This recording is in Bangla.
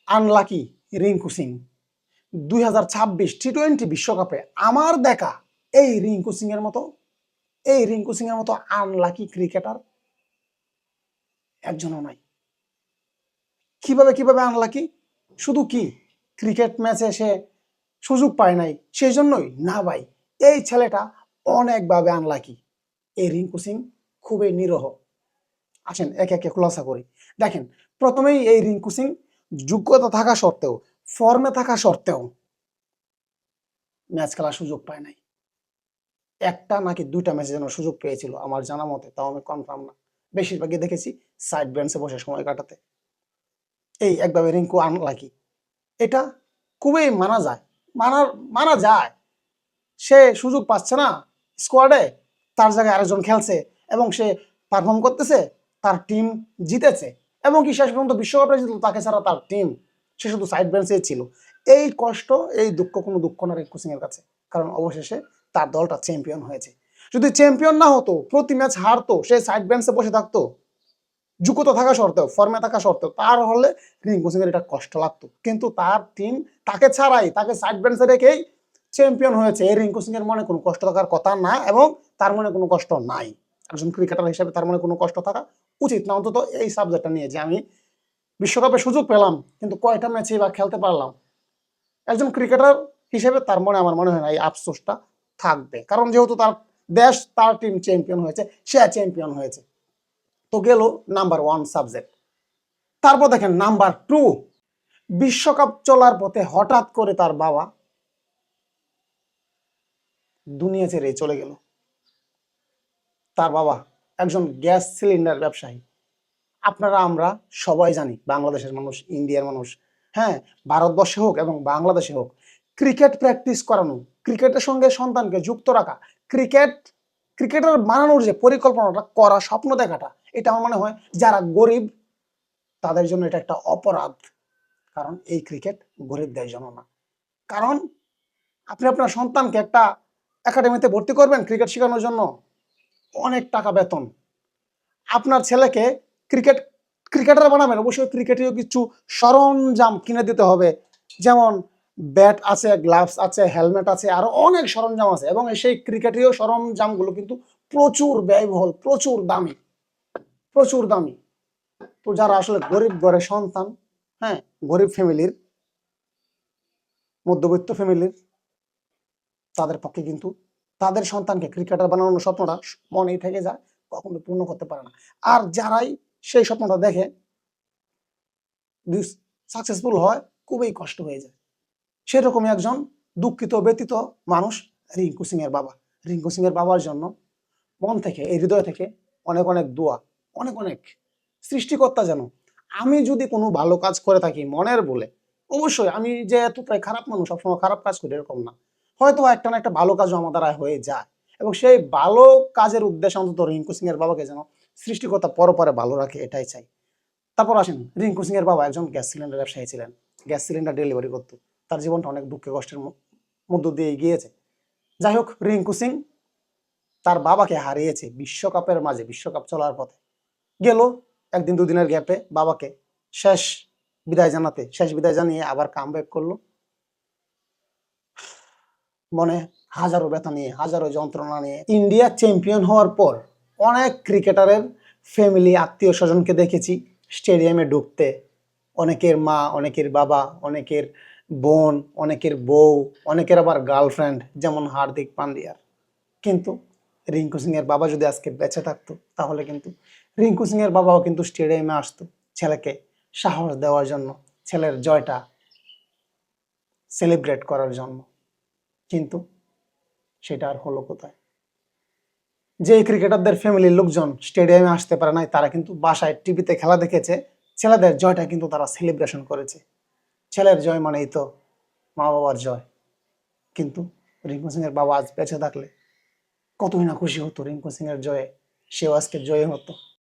আনলাকি রিঙ্কু সিং 2026 টি-20 বিশ্বকাপে আমার দেখা এই রিঙ্কু সিং এর মতো আনলাকি ক্রিকেটার একজনও নাই। কিভাবে আনলাকি? শুধু কি ক্রিকেট ম্যাচে সে সুযোগ পায় নাই সেই জন্যই না ভাই, এই ছেলেটা অনেকভাবে আনলাকি। এই রিঙ্কু সিং খুবই নিরহ। আসেন একে একে খুলাসা করি। দেখেন, প্রথমেই এই রিঙ্কু সিং যোগ্যতা থাকা সত্ত্বেও, ফর্মে থাকা সত্ত্বেও ম্যাচ খেলার সুযোগ পায় নাই। একটা নাকি দুইটা ম্যাচে যেন সুযোগ পেয়েছিল আমার জানা মতে, তাও আমি কনফার্ম না। বেশিরভাগই দেখেছি সাইড বেঞ্চে বসে সময় কাটাতে। এই একভাবে রিঙ্কু আনলাকি, এটা খুবই মানা যায়। সে সুযোগ পাচ্ছে না স্কোয়াডে, তার জায়গায় আরেকজন খেলছে এবং সে পারফর্ম করতেছে, তার টিম জিতেছে এবং কি শেষ পর্যন্ত বিশ্বকাপে জিতল তাকে ছাড়া তার টিম, সে শুধু সাইড বেঞ্চে ছিল। এই কষ্ট, এই দুঃখ কোনো দুঃখ না রিঙ্কু সিং এর কাছে, কারণ অবশেষে তার দলটা চ্যাম্পিয়ন হয়েছে। যদি চ্যাম্পিয়ন না হতো, প্রতি ম্যাচ হারতো, সে সাইড বেঞ্চে বসে থাকতো, যোগ্যতা থাকা সত্ত্বেও, ফর্মে থাকা সত্ত্বেও, তার হলে রিঙ্কু সিং এর এটা কষ্ট লাগতো। কিন্তু তার টিম তাকে ছাড়াই, তাকে সাইড বেঞ্চে রেখেই চ্যাম্পিয়ন হয়েছে। এই রিঙ্কু সিং এর মনে কোনো কষ্ট থাকার কথা না, এবং তার মনে কোনো কষ্ট নাই। একজন ক্রিকেটার হিসেবে তার মনে কোনো কষ্ট থাকা উচিত না, অন্তত এই সাবজেক্টটা নিয়ে, যে আমি বিশ্বকাপে সুযোগ পেলাম কিন্তু কয়টা ম্যাচে বা খেলতে পারলাম। একজন ক্রিকেটার হিসেবে তার মনে, আমার মনে হয় না এই আফসোসটা থাকবে, কারণ যেহেতু তার দেশ, তার টিম চ্যাম্পিয়ন হয়েছে, সে চ্যাম্পিয়ন হয়েছে। তো গেল নাম্বার 1 সাবজেক্ট। তারপর দেখেন নাম্বার 2, বিশ্বকাপ চলার পথে হঠাৎ করে তার বাবা দুনিয়া ছেড়ে চলে গেল। তার বাবা একজন গ্যাস সিলিন্ডার ব্যবসায়ী। আপনারা আমরা সবাই জানি, বাংলাদেশের মানুষ, ইন্ডিয়ার মানুষ, হ্যাঁ, ভারতবর্ষে হোক এবং বাংলাদেশে হোক, ক্রিকেট প্র্যাকটিস করানো, ক্রিকেটের সঙ্গে সন্তানকে যুক্ত রাখা, ক্রিকেটার বানানোর যে পরিকল্পনাটা করা, স্বপ্ন দেখাটা, এটা আমার মনে হয় যারা গরিব তাদের জন্য এটা একটা অপরাধ। কারণ এই ক্রিকেট গরিবদের জন্য না। কারণ আপনি আপনার সন্তানকে একটা একাডেমিতে ভর্তি করবেন ক্রিকেট শেখানোর জন্য, অনেক টাকা বেতন। আপনার ছেলেকে ক্রিকেটার বানাবেন, অবশ্যই ক্রিকেটের কিছু সরঞ্জাম কিনে দিতে হবে, যেমন ব্যাট আছে, গ্লাভস আছে, হেলমেট আছে, আরো অনেক সরঞ্জাম আছে, এবং সেই ক্রিকেটীয় সরঞ্জামগুলো কিন্তু প্রচুর ব্যয়বহুল, প্রচুর দামি। তো যারা আসলে গরিব ঘরের সন্তান, হ্যাঁ, গরিব ফ্যামিলির, মধ্যবিত্ত ফ্যামিলির, তাদের পক্ষে কিন্তু তাদের সন্তানকে ক্রিকেটার বানানোর স্বপ্নটা মনেই থেকে যায়, কখনো পূর্ণ করতে পারে না। আর যারাই সেই স্বপ্নটা দেখে সাকসেসফুল হয়, খুবই কষ্ট হয়ে যায়। সেরকমই একজন দুঃখিত ব্যতীত মানুষ রিঙ্কু সিং এর বাবা। রিঙ্কু সিং এর বাবার জন্য মন থেকে, এই হৃদয় থেকে অনেক অনেক দোয়া, অনেক সৃষ্টিকর্তা যেন, আমি যদি কোনো ভালো কাজ করে থাকি মনের বলে, অবশ্যই আমি যে এতটাই খারাপ মানুষ, সবসময় খারাপ কাজ করি এরকম না, হয়তো একটা না একটা ভালো কাজও আমার দ্বারা হয়ে যায়, এবং সেই ভালো কাজের উদ্দেশ্যে অন্তত রিঙ্কু সিং এর বাবাকে যেন সৃষ্টিকর্তা পরপরে ভালো রাখে, এটাই চাই। তারপর আসেন, রিঙ্কু সিং এর বাবা একজন গ্যাস সিলিন্ডার ব্যবসায়ী ছিলেন, গ্যাস সিলিন্ডার ডেলিভারি করতো। তার জীবনটা অনেক দুঃখে কষ্টের মধ্য দিয়ে গিয়েছে। যাই হোক, রিঙ্কু সিং তার বাবাকে হারিয়েছে বিশ্বকাপের মাঝে, বিশ্বকাপ চলার পথে। গেল একদিন দুদিনের গ্যাপে বাবাকে শেষ বিদায় জানিয়ে আবার কামব্যাক করলো। মনে হাজারো ব্যথা নিয়ে, হাজারো যন্ত্রণা নিয়ে। ইন্ডিয়া চ্যাম্পিয়ন হওয়ার পর অনেক ক্রিকেটারের ফ্যামিলি, আত্মীয় স্বজনকে দেখেছি স্টেডিয়ামে ঢুকতে, অনেকের মা, অনেকের বাবা, অনেকের বোন, অনেকের বউ, অনেকের আবার গার্লফ্রেন্ড, যেমন হার্দিক পান্ডিয়ার। কিন্তু রিঙ্কু সিং এর বাবা যদি আজকে বেঁচে থাকতো, তাহলে কিন্তু রিঙ্কু সিং এর বাবাও কিন্তু স্টেডিয়ামে আসতো ছেলেকে সাহস দেওয়ার জন্য, ছেলের জয়টা সেলিব্রেট করার জন্য। কিন্তু সেটা আর হলো কোথায়? যে ক্রিকেটারদের ফ্যামিলির লোকজন স্টেডিয়ামে আসতে পারে নাই, তারা কিন্তু বাসায় টিভিতে খেলা দেখেছে, ছেলেদের জয়টা কিন্তু তারা সেলিব্রেশন করেছে। ছেলের জয় মানেই তো মা বাবার জয়। কিন্তু রিঙ্কু সিং এর বাবা আজ বেঁচে থাকলে কতই না খুশি হতো রিঙ্কু সিং এর জয়ে, সেও আজকে জয়ী হতো।